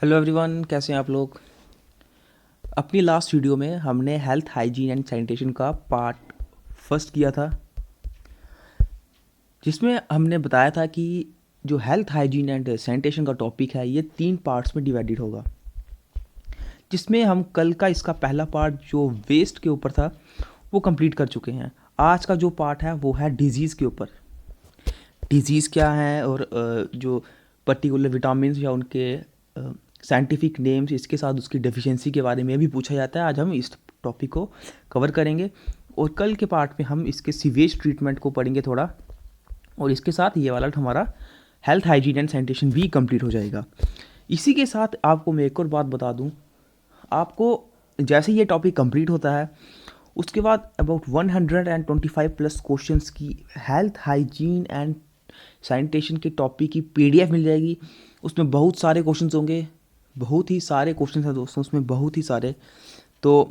Hello everyone, कैसे हैं आप लोग। अपनी लास्ट वीडियो में हमने हेल्थ हाइजीन एंड सैनिटेशन का पार्ट फर्स्ट किया था, जिसमें हमने बताया था कि जो हेल्थ हाइजीन एंड सैनिटेशन का टॉपिक है ये 3 पार्ट्स में डिवाइडेड होगा। जिसमें हम कल का इसका पहला पार्ट जो वेस्ट के ऊपर था वो कंप्लीट कर चुके हैं। आज का जो पार्ट है वो है डिजीज़ के ऊपर। डिजीज़ क्या है और जो पर्टिकुलर विटामिन या उनके साइंटिफिक नेम्स, इसके साथ उसकी डेफिशिएंसी के बारे में भी पूछा जाता है। आज हम इस टॉपिक को कवर करेंगे और कल के पार्ट में हम इसके सीवेज ट्रीटमेंट को पढ़ेंगे थोड़ा, और इसके साथ ये वाला हमारा हेल्थ हाइजीन एंड सैनिटेशन भी कंप्लीट हो जाएगा। इसी के साथ आपको मैं एक और बात बता दूं, आपको जैसे ये टॉपिक कंप्लीट होता है उसके बाद अबाउट 125 प्लस क्वेश्चंस की हेल्थ हाइजीन एंड सैनिटेशन के टॉपिक की पीडीएफ मिल जाएगी। उसमें बहुत सारे क्वेश्चंस होंगे, बहुत ही सारे क्वेश्चंस हैं दोस्तों, उसमें बहुत ही सारे। तो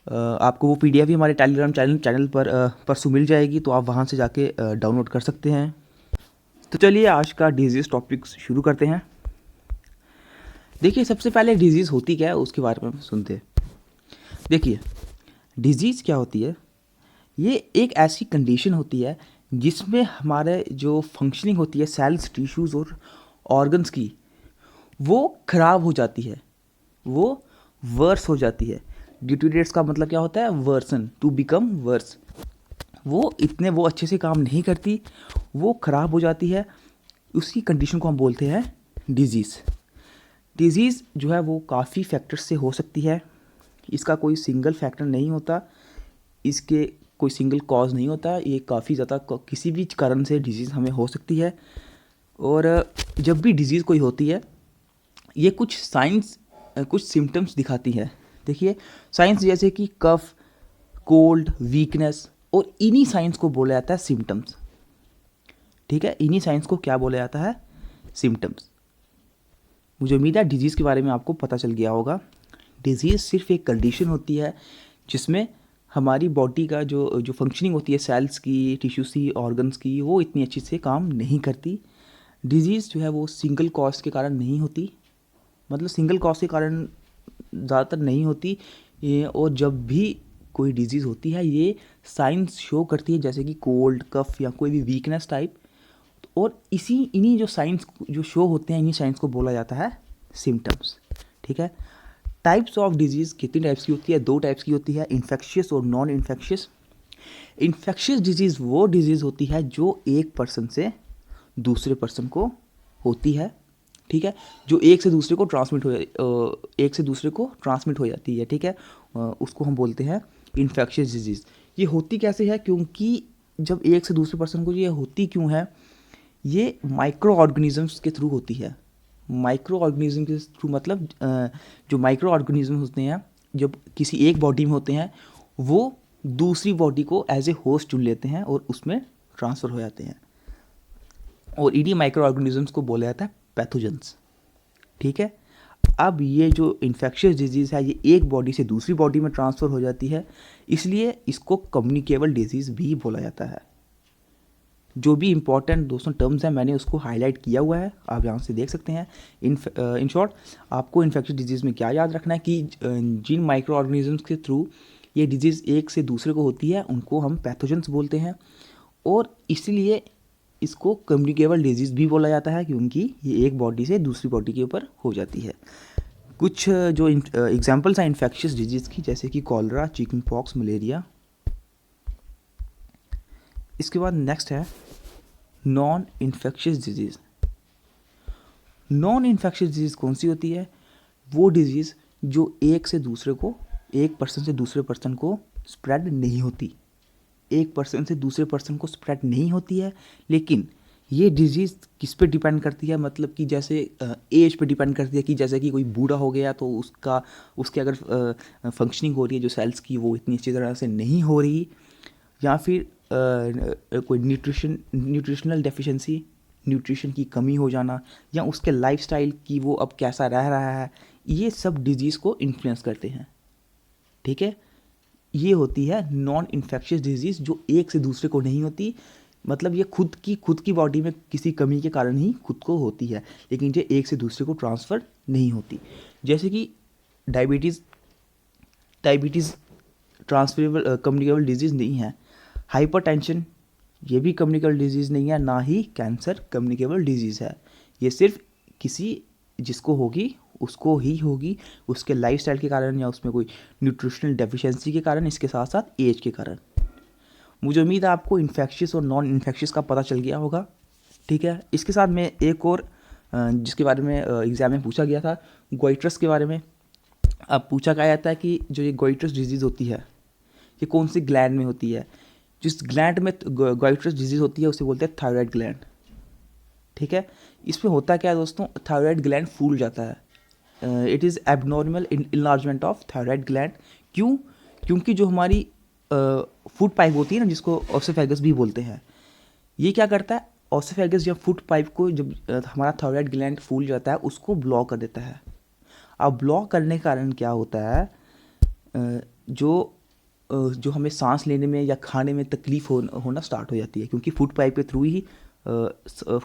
आपको वो पीडीएफ भी हमारे टेलीग्राम चैनल पर परसों मिल जाएगी, तो आप वहाँ से जाके डाउनलोड कर सकते हैं। तो चलिए आज का डिजीज़ टॉपिक शुरू करते हैं। देखिए, सबसे पहले डिजीज़ होती क्या है उसके बारे में सुनते हैं। देखिए, डिजीज़ क्या होती है, ये एक ऐसी कंडीशन होती है जिसमें हमारे जो फंक्शनिंग होती है सेल्स, टिश्यूज़ और ऑर्गन्स की, वो ख़राब हो जाती है, वो वर्स हो जाती है। डिटीरियरेट्स का मतलब क्या होता है, वर्सन, टू बिकम वर्स। वो अच्छे से काम नहीं करती, वो ख़राब हो जाती है। उसी कंडीशन को हम बोलते हैं डिजीज़। डिजीज़ जो है वो काफ़ी फैक्टर्स से हो सकती है, इसका कोई सिंगल फैक्टर नहीं होता, इसके कोई सिंगल कॉज नहीं होता। ये काफ़ी ज़्यादा किसी भी कारण से डिजीज़ हमें हो सकती है। और जब भी डिजीज़ कोई होती है ये कुछ साइंस, कुछ सिम्टम्स दिखाती है। देखिए, साइंस जैसे कि कफ, कोल्ड, वीकनेस, और इन्हीं साइंस को बोला जाता है सिम्टम्स। ठीक है, इन्हीं साइंस को क्या बोला जाता है, सिम्टम्स। मुझे उम्मीद है डिजीज़ के बारे में आपको पता चल गया होगा। डिजीज़ सिर्फ एक कंडीशन होती है जिसमें हमारी बॉडी का जो जो फंक्शनिंग होती है सेल्स की, टिश्यूज की, ऑर्गन्स की, वो इतनी अच्छी से काम नहीं करती। डिजीज़ जो है वो सिंगल कॉज के कारण नहीं होती, मतलब सिंगल कॉज के कारण ज़्यादातर नहीं होती ये। और जब भी कोई डिजीज़ होती है ये साइंस शो करती है, जैसे कि कोल्ड, कफ या कोई भी वीकनेस टाइप। और इन्हीं जो साइंस जो शो होते हैं, इन्हीं साइंस को बोला जाता है सिम्टम्स। ठीक है। टाइप्स ऑफ डिजीज़ कितनी टाइप्स की होती है, 2 टाइप्स की होती है, इन्फेक्शियस और नॉन इन्फेक्शियस। इन्फेक्शियस डिजीज़ वो डिजीज़ होती है जो एक पर्सन से दूसरे पर्सन को होती है। ठीक है, जो एक से दूसरे को ट्रांसमिट हो जाती है। ठीक है, उसको हम बोलते हैं इन्फेक्शियस डिजीज़। ये होती कैसे है, क्योंकि जब एक से दूसरे पर्सन को ये होती क्यों है, ये माइक्रो ऑर्गेनिजम्स के थ्रू होती है। माइक्रो ऑर्गेनिज्म के थ्रू मतलब जो माइक्रो ऑर्गेनिज्म होते हैं जब किसी एक बॉडी में होते हैं, वो दूसरी बॉडी को एज ए होस्ट चुन लेते हैं और उसमें ट्रांसफ़र हो जाते हैं, और इन्हीं माइक्रो ऑर्गेनिजम्स को बोला जाता है पैथोजेंस। ठीक है, अब ये जो इन्फेक्शियस डिजीज़ है ये एक बॉडी से दूसरी बॉडी में ट्रांसफ़र हो जाती है, इसलिए इसको कम्युनिकेबल डिजीज़ भी बोला जाता है। जो भी इंपॉर्टेंट दोस्तों टर्म्स हैं मैंने उसको हाईलाइट किया हुआ है, आप यहाँ से देख सकते हैं। इन शॉर्ट, आपको इन्फेक्शियस डिजीज़ में क्या याद रखना है कि जिन माइक्रो ऑर्गेनिजम्स के थ्रू ये डिजीज़ एक से दूसरे को होती है उनको हम पैथोजेंस बोलते हैं, और इसलिए इसको कम्युनिकेबल डिजीज़ भी बोला जाता है, क्योंकि ये एक बॉडी से दूसरी बॉडी के ऊपर हो जाती है। कुछ जो एग्जांपल्स हैं इन्फेक्शियस डिजीज़ की, जैसे कि कॉलरा, चिकन पॉक्स, मलेरिया। इसके बाद नेक्स्ट है non infectious disease. Non infectious disease कौन सी होती है, वो डिजीज़ जो एक पर्सन से दूसरे पर्सन को स्प्रेड नहीं होती। एक पर्सन से दूसरे पर्सन को स्प्रेड नहीं होती है, लेकिन ये डिजीज़ किस पे डिपेंड करती है, मतलब कि जैसे एज पे डिपेंड करती है, कि जैसे कि कोई बूढ़ा हो गया तो उसके अगर फंक्शनिंग हो रही है जो सेल्स की वो इतनी अच्छी तरह से नहीं हो रही, या फिर कोई न्यूट्रिशनल डेफिशिएंसी, न्यूट्रिशन की कमी हो जाना, या उसके लाइफस्टाइल की वो अब कैसा रह रहा है, ये सब डिजीज़ को इन्फ्लुएंस करते हैं। ठीक है, ये होती है नॉन इन्फेक्शियस डिजीज़ जो एक से दूसरे को नहीं होती, मतलब ये खुद की बॉडी में किसी कमी के कारण ही खुद को होती है, लेकिन ये एक से दूसरे को ट्रांसफ़र नहीं होती। जैसे कि diabetes diabetes transferable communicable disease नहीं है। हाइपरटेंशन ये भी कम्युनिकेबल डिजीज़ नहीं है, ना ही कैंसर कम्युनिकेबल डिजीज़ है। ये सिर्फ किसी जिसको होगी उसको ही होगी, उसके लाइफस्टाइल के कारण या उसमें कोई न्यूट्रिशनल डेफिशिएंसी के कारण, इसके साथ साथ एज के कारण। मुझे उम्मीद है आपको इन्फेक्शियस और नॉन इन्फेक्शियस का पता चल गया होगा। ठीक है, इसके साथ में एक और जिसके बारे में एग्ज़ाम में पूछा गया था, गोइट्रस के बारे में। अब पूछा क्या जाता है कि जो ये गोइट्रस डिजीज़ होती है ये कौन सी ग्लैंड में होती है। जिस ग्लैंड में गोइट्रस डिजीज़ होती है उसे बोलते हैं थायराइड ग्लैंड। ठीक है, इसमें होता क्या है दोस्तों, थायराइड ग्लैंड फूल जाता है। It is abnormal enlargement of thyroid gland. क्यों? क्योंकि जो हमारी फूड पाइप होती है ना, जिसको ओसोफेगस भी बोलते हैं, ये क्या करता है, ओसोफेगस जब फूड पाइप को जब हमारा थायराइड ग्लैंड फूल जाता है उसको ब्लॉक कर देता है। अब ब्लॉक करने के कारण क्या होता है, जो हमें सांस लेने में या खाने में तकलीफ होना स्टार्ट हो जाती है, क्योंकि फूड पाइप के थ्रू ही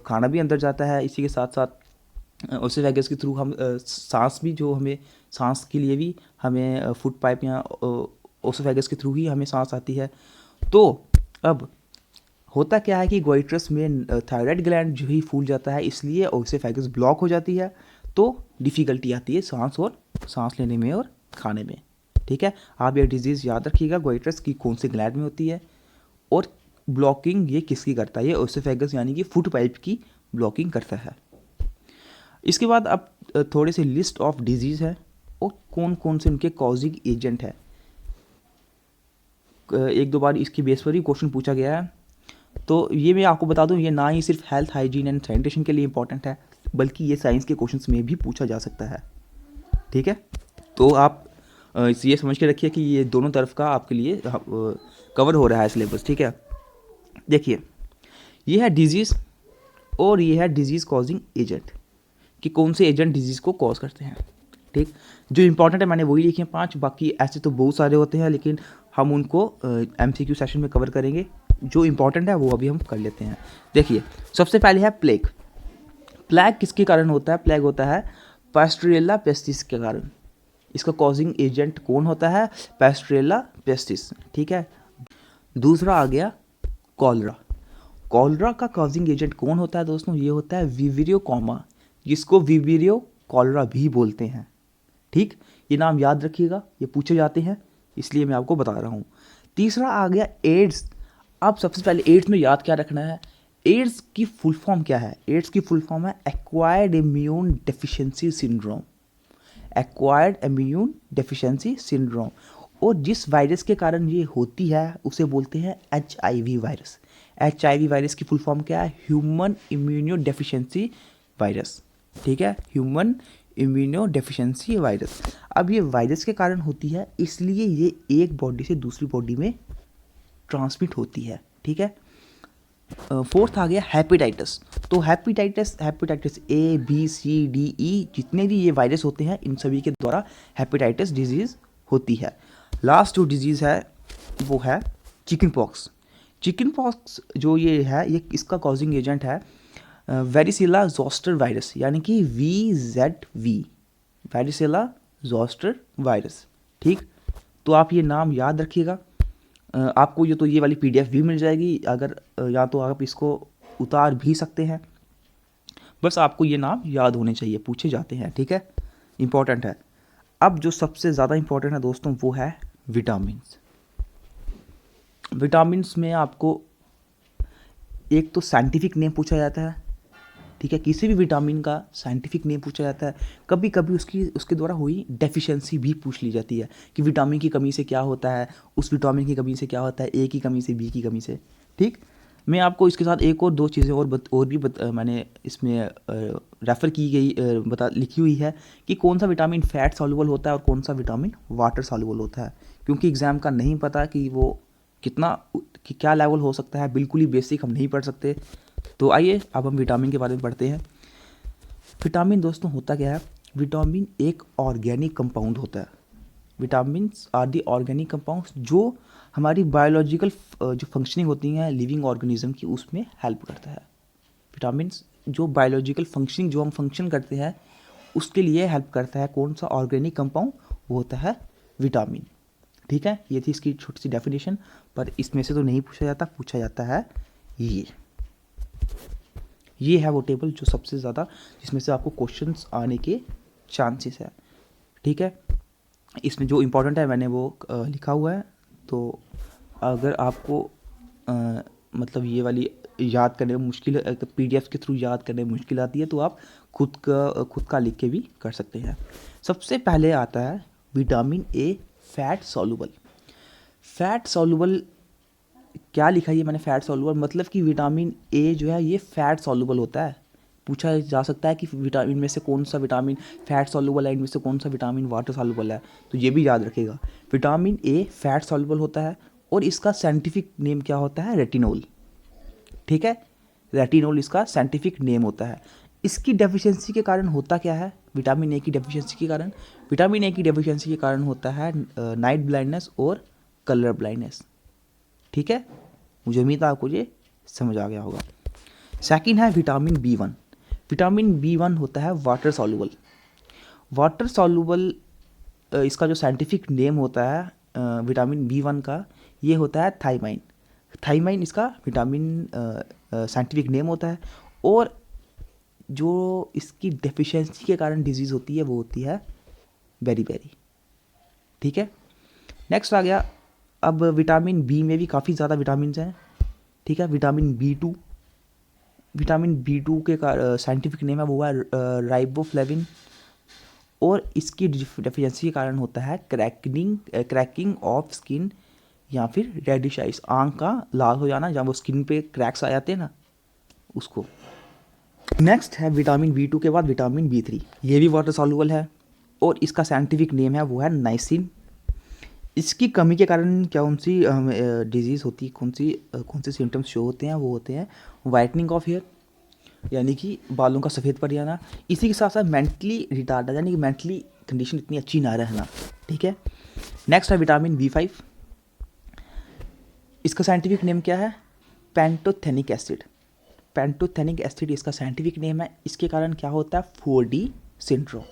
खाना भी अंदर जाता है। इसी के साथ साथ ओसोफेगस के थ्रू हम सांस भी, जो हमें सांस के लिए भी हमें फूड पाइप या ओसोफेगस के थ्रू ही हमें सांस आती है। तो अब होता क्या है कि गोइट्रस में थायराइड ग्लैंड जो ही फूल जाता है, इसलिए ओसोफेगस ब्लॉक हो जाती है, तो डिफ़िकल्टी आती है सांस लेने में और खाने में। ठीक है, आप ये डिजीज़ याद रखिएगा, गोइट्रस की कौन से ग्लैंड में होती है और ब्लॉकिंग ये किसकी करता है, ये ओसोफेगस यानी कि फूड पाइप की ब्लॉकिंग करता है। इसके बाद अब थोड़े से लिस्ट ऑफ डिजीज़ है और कौन कौन से उनके कॉजिंग एजेंट है। एक दो बार इसकी बेस पर ही क्वेश्चन पूछा गया है, तो ये मैं आपको बता दूं, ये ना ही सिर्फ हेल्थ, हाइजीन एंड सैनिटेशन के लिए इंपॉर्टेंट है, बल्कि ये साइंस के क्वेश्चंस में भी पूछा जा सकता है। ठीक है, तो आप ये समझ के रखिए कि ये दोनों तरफ का आपके लिए कवर हो रहा है सिलेबस। ठीक है, देखिए ये है डिजीज़ और ये है डिजीज़ कॉजिंग एजेंट, कि कौन से एजेंट डिजीज़ को कॉज करते हैं। ठीक, जो इंपॉर्टेंट है मैंने वही लिखे हैं 5, बाकी ऐसे तो बहुत सारे होते हैं, लेकिन हम उनको MCQ सेशन में कवर करेंगे। जो इंपॉर्टेंट है वो अभी हम कर लेते हैं। देखिए, सबसे पहले है प्लेग। प्लेग किसके कारण होता है? प्लेग होता है पास्टरेला पेस्टिस के कारण। इसका कॉजिंग एजेंट कौन होता है? पास्टरेला पेस्टिस। ठीक है, दूसरा आ गया कॉलरा। कॉलरा का कॉजिंग एजेंट कौन होता है दोस्तों? ये होता है विवेरियो कॉमा, जिसको विवेरियो कॉलरा भी बोलते हैं। ठीक, ये नाम याद रखिएगा, ये पूछे जाते हैं, इसलिए मैं आपको बता रहा हूँ। तीसरा आ गया एड्स। अब सबसे पहले एड्स में याद क्या रखना है, एड्स की फुल फॉर्म क्या है? एड्स की फुल फॉर्म है acquired immune deficiency syndrome. Acquired immune deficiency syndrome. और जिस वायरस के कारण ये होती है उसे बोलते हैं HIV वायरस। HIV वायरस की फुल फॉर्म क्या है? Human immuno deficiency virus. ठीक है, ह्यूमन इम्यूनो डेफिशिएंसी वायरस। अब ये वायरस के कारण होती है, इसलिए ये एक बॉडी से दूसरी बॉडी में ट्रांसमिट होती है। ठीक है, फोर्थ आ गया हेपेटाइटिस। तो hepatitis A B C D E जितने भी ये वायरस होते हैं, इन सभी के द्वारा हेपेटाइटिस डिजीज़ होती है। लास्ट जो डिजीज़ है वो है चिकन पॉक्स। चिकन पॉक्स जो ये है, ये इसका कॉजिंग एजेंट है वेरिसेला जोस्टर वायरस, यानी कि VZV, वेरिसेला जोस्टर वायरस। ठीक, तो आप ये नाम याद रखिएगा। आपको ये वाली PDF भी मिल जाएगी, अगर या तो आप इसको उतार भी सकते हैं, बस आपको ये नाम याद होने चाहिए, पूछे जाते हैं। ठीक है, इंपॉर्टेंट है। अब जो सबसे ज़्यादा इंपॉर्टेंट है दोस्तों वो है विटामिन्स। विटामिन्स में आपको एक तो साइंटिफिक नेम पूछा जाता है। ठीक है, किसी भी विटामिन का साइंटिफिक नेम पूछा जाता है। कभी कभी उसके द्वारा हुई डेफिशिएंसी भी पूछ ली जाती है कि विटामिन की कमी से क्या होता है, उस विटामिन की कमी से क्या होता है, A की कमी से, B की कमी से। ठीक, मैं आपको इसके साथ एक और दो चीज़ें मैंने इसमें रेफ़र की गई लिखी हुई है कि कौन सा विटामिन फैट सॉल्युबल होता है और कौन सा विटामिन वाटर सॉल्युबल होता है, क्योंकि एग्ज़ाम का नहीं पता कि वो क्या लेवल हो सकता है, बिल्कुल ही बेसिक हम नहीं पढ़ सकते। तो आइए अब हम विटामिन के बारे में पढ़ते हैं। विटामिन दोस्तों होता क्या है? विटामिन एक ऑर्गेनिक कंपाउंड होता है। Vitamins are the organic compounds जो हमारी बायोलॉजिकल जो फंक्शनिंग होती हैं लिविंग ऑर्गेनिज्म की उसमें हेल्प करता है। विटामिन्स जो बायोलॉजिकल फंक्शनिंग जो हम फंक्शन करते हैं उसके लिए हेल्प करता है। कौन सा ऑर्गेनिक कंपाउंड? वो होता है विटामिन। ठीक है, ये थी इसकी छोटी सी डेफिनेशन, पर इसमें से तो नहीं पूछा जाता, पूछा जाता है ये है वो टेबल जो सबसे ज़्यादा जिसमें से आपको क्वेश्चंस आने के चांसेस है। ठीक है, इसमें जो इम्पोर्टेंट है मैंने वो लिखा हुआ है। तो अगर आपको मतलब ये वाली याद करने में मुश्किल पीडीएफ के थ्रू याद करने में मुश्किल आती है तो आप खुद का लिख के भी कर सकते हैं। सबसे पहले आता है vitamin A fat soluble. Fat soluble क्या लिखा है ये मैंने, फैट सॉल्युबल मतलब कि विटामिन ए जो है ये फैट सॉल्युबल होता है। पूछा जा सकता है कि विटामिन में से कौन सा विटामिन फैट सॉल्युबल है, इनमें से कौन सा विटामिन वाटर सॉल्युबल है, तो ये भी याद रखेगा। विटामिन ए फैट सॉल्युबल होता है और इसका साइंटिफिक नेम क्या होता है? रेटिनोल। ठीक है, रेटिनोल इसका साइंटिफिक नेम होता है। इसकी डेफिशिएंसी के कारण होता क्या है? विटामिन ए की डेफिशिएंसी के कारण, विटामिन ए की डेफिशिएंसी के कारण होता है नाइट ब्लाइंडनेस और कलर ब्लाइंडनेस। ठीक है, मुझे उम्मीद है आपको ये समझ आ गया होगा। सेकंड है विटामिन बी 1। विटामिन बी 1 होता है वाटर सॉल्युबल। वाटर सॉल्युबल इसका जो साइंटिफिक नेम होता है विटामिन बी 1 का, ये होता है थाइमाइन। थाइमाइन इसका विटामिन साइंटिफिक नेम होता है और जो इसकी डेफिशिएंसी के कारण डिजीज़ होती है वो होती है बेरीबेरी। ठीक है, नेक्स्ट आ गया, अब विटामिन बी में भी काफ़ी ज़्यादा विटामिन हैं। ठीक है, विटामिन बी 2। विटामिन बी 2 के साइंटिफिक नेम है वो है राइबोफ्लेविन और इसकी डेफिशिएंसी के कारण होता है क्रैकिंग ऑफ स्किन या फिर रेडिश आइज, आँख का लाल हो जाना, जहाँ वो स्किन पे क्रैक्स आ जाते हैं ना, उसको। नेक्स्ट है विटामिन बी 2 के बाद विटामिन बी 3। ये भी वाटर सॉल्युबल है और इसका साइंटिफिक नेम है वो है नाइसिन। इसकी कमी के कारण कौन सी डिजीज़ होती है, कौन सी सिम्टम्स शो होते हैं? वो होते हैं वाइटनिंग ऑफ हेयर, यानी कि बालों का सफ़ेद पड़ जाना। इसी के साथ साथ मेंटली रिटार्ड, यानी कि मेंटली कंडीशन इतनी अच्छी ना रहना। ठीक है, नेक्स्ट है विटामिन बी 5। इसका साइंटिफिक नेम क्या है? Pantothenic acid. पैंटोथेनिक एसिड इसका साइंटिफिक नेम है। इसके कारण क्या होता है? 4D syndrome.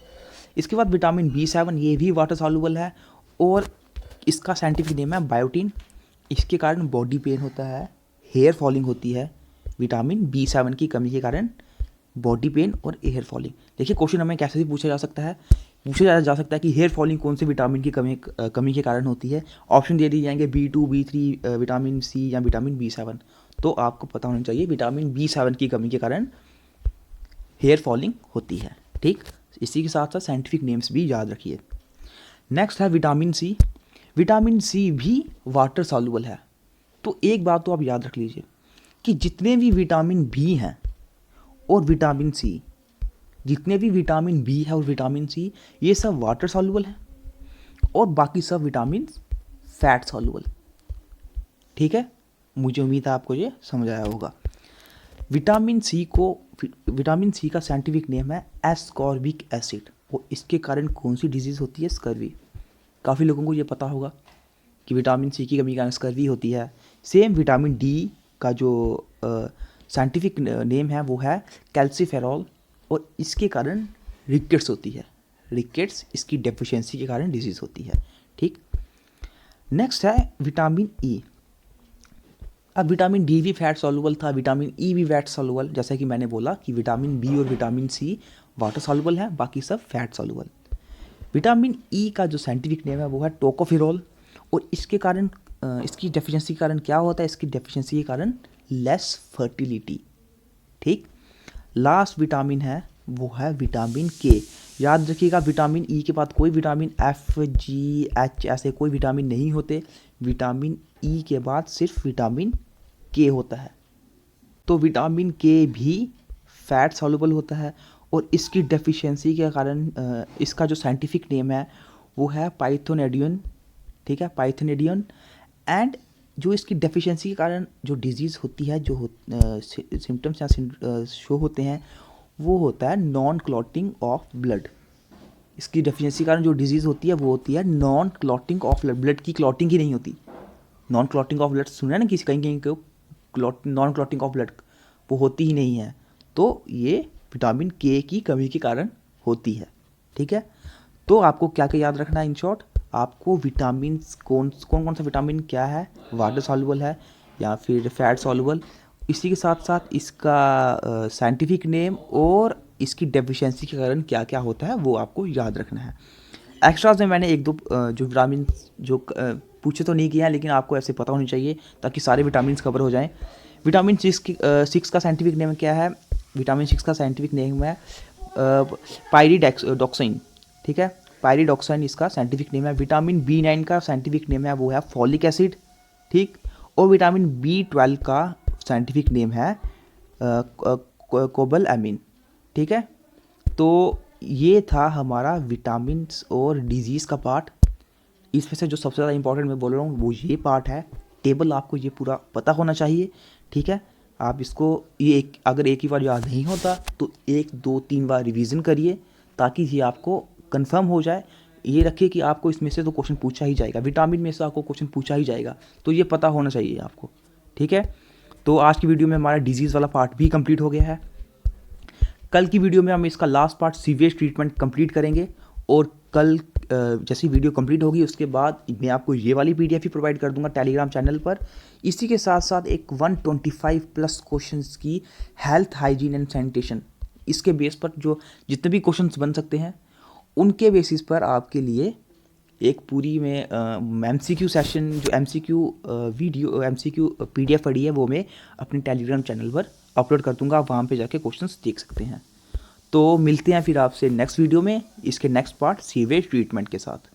इसके बाद विटामिन बी 7, ये भी वाटर सॉल्युबल है और इसका साइंटिफिक नेम है बायोटीन। इसके कारण बॉडी पेन होता है, हेयर फॉलिंग होती है। विटामिन बी 7 की कमी के कारण बॉडी पेन और हेयर फॉलिंग। देखिए क्वेश्चन हमें कैसे भी पूछा जा सकता है, जा सकता है कि हेयर फॉलिंग कौन से विटामिन की कमी के कारण होती है। ऑप्शन दे दिए जाएंगे बी 2, बी 3, विटामिन सी या विटामिन बी 7। तो आपको पता होना चाहिए विटामिन बी 7 की कमी के कारण हेयर फॉलिंग होती है। ठीक, इसी के साथ साथ साइंटिफिक नेम्स भी याद रखिए। नेक्स्ट है विटामिन सी। विटामिन सी भी वाटर सॉल्युबल है। तो एक बात तो आप याद रख लीजिए कि जितने भी विटामिन बी हैं और विटामिन सी, जितने भी विटामिन बी है और विटामिन सी, ये सब वाटर सॉल्युबल है और बाकी सब विटामिन फैट सॉल्युबल। ठीक है, मुझे उम्मीद है आपको ये समझ आया होगा। विटामिन सी का साइंटिफिक नेम है एस्कॉर्बिक एसिड और इसके कारण कौन सी डिजीज़ होती है? स्कर्वी। काफ़ी लोगों को ये पता होगा कि विटामिन सी की कमी के कारण स्कर्वी होती है। सेम विटामिन डी का जो साइंटिफिक नेम है वो है कैल्सीफेरॉल और इसके कारण रिकेट्स होती है। रिकेट्स इसकी डेफिशिएंसी के कारण डिजीज़ होती है। ठीक, नेक्स्ट है विटामिन ई। अब विटामिन डी भी फैट सॉल्युबल था, विटामिन ई भी फैट सॉल्युबल, जैसा कि मैंने बोला कि विटामिन बी और विटामिन सी वाटर सॉल्युबल है, बाकी सब फैट सॉल्युबल। विटामिन ई का जो साइंटिफिक नेम है वो है टोकोफेरोल और इसके कारण इसकी डेफिशिएंसी के कारण क्या होता है? इसकी डेफिशिएंसी के कारण लेस फर्टिलिटी। ठीक, लास्ट विटामिन है वो है विटामिन के। याद रखिएगा विटामिन ई के बाद कोई विटामिन एफ, जी, एच ऐसे कोई विटामिन नहीं होते। विटामिन ई के बाद सिर्फ विटामिन के होता है। तो विटामिन के भी फैट सॉल्युबल होता है और इसकी डेफिशिएंसी के कारण इसका जो साइंटिफिक नेम है वो है पाइथोनेडियन। ठीक है, पाइथोनेडियन। एंड जो इसकी डेफिशिएंसी के कारण जो डिजीज़ होती है, जो सिम्टम्स या शो होते हैं, वो होता है नॉन क्लॉटिंग ऑफ ब्लड। इसकी डेफिशिएंसी के कारण जो डिजीज़ होती है वो होती है non clotting of blood, blood की क्लॉटिंग ही नहीं होती। नॉन क्लॉटिंग ऑफ ब्लड सुना है ना, किसी कहीं कहीं को नॉन क्लॉटिंग ऑफ ब्लड वो होती ही नहीं है, तो ये विटामिन के की कमी के कारण होती है। ठीक है, तो आपको क्या क्या याद रखना है इन शॉर्ट, आपको विटामिन कौन कौन सा विटामिन क्या है, वाटर सॉल्युबल है या फिर फैट सॉल्युबल, इसी के साथ साथ इसका साइंटिफिक नेम और इसकी डेफिशिएंसी के कारण क्या क्या होता है वो आपको याद रखना है। एक्स्ट्राज में मैंने एक दो जो विटामिन जो पूछे तो नहीं किए हैं, लेकिन आपको ऐसे पता होनी चाहिए ताकि सारे विटामिन कवर हो जाएं। विटामिन सिक्स का साइंटिफिक नेम क्या है, विटामिन 6 का साइंटिफिक नेम है पायरिडॉक्साइन। ठीक है, पायरिडॉक्साइन इसका साइंटिफिक नेम है। विटामिन B9 का साइंटिफिक नेम है वो है फॉलिक एसिड। ठीक, और विटामिन B12 का साइंटिफिक नेम है कोबलएमिन। ठीक है, तो ये था हमारा विटामिन्स और डिजीज़ का पार्ट। इसमें से जो सबसे ज़्यादा इंपॉर्टेंट मैं बोल रहा हूँ वो ये पार्ट है। टेबल आपको ये पूरा पता होना चाहिए। ठीक है, आप इसको ये अगर एक ही बार याद नहीं होता तो 1 2 3 बार रिवीजन करिए ताकि ये आपको कंफर्म हो जाए। ये रखिए कि आपको इसमें से तो क्वेश्चन पूछा ही जाएगा, विटामिन में से आपको क्वेश्चन पूछा ही जाएगा, तो ये पता होना चाहिए आपको। ठीक है, तो आज की वीडियो में हमारा डिजीज़ वाला पार्ट भी कंप्लीट हो गया है। कल की वीडियो में हम इसका last part sewage treatment complete करेंगे, और कल जैसी वीडियो कंप्लीट होगी उसके बाद मैं आपको ये वाली पीडीएफ ही प्रोवाइड कर दूंगा टेलीग्राम चैनल पर। इसी के साथ साथ एक 125 प्लस क्वेश्चंस की हेल्थ हाइजीन एंड सैनिटेशन, इसके बेस पर जो जितने भी क्वेश्चंस बन सकते हैं उनके बेसिस पर आपके लिए एक पूरी में एमसीक्यू सेशन, जो एमसीक्यू वीडियो एमसीक्यू पीडीएफ पड़ी है वो मैं अपने टेलीग्राम चैनल पर अपलोड कर दूंगा, आप वहाँ पे जाके क्वेश्चंस देख सकते हैं। तो मिलते हैं फिर आपसे नेक्स्ट वीडियो में इसके नेक्स्ट पार्ट सीवेज ट्रीटमेंट के साथ।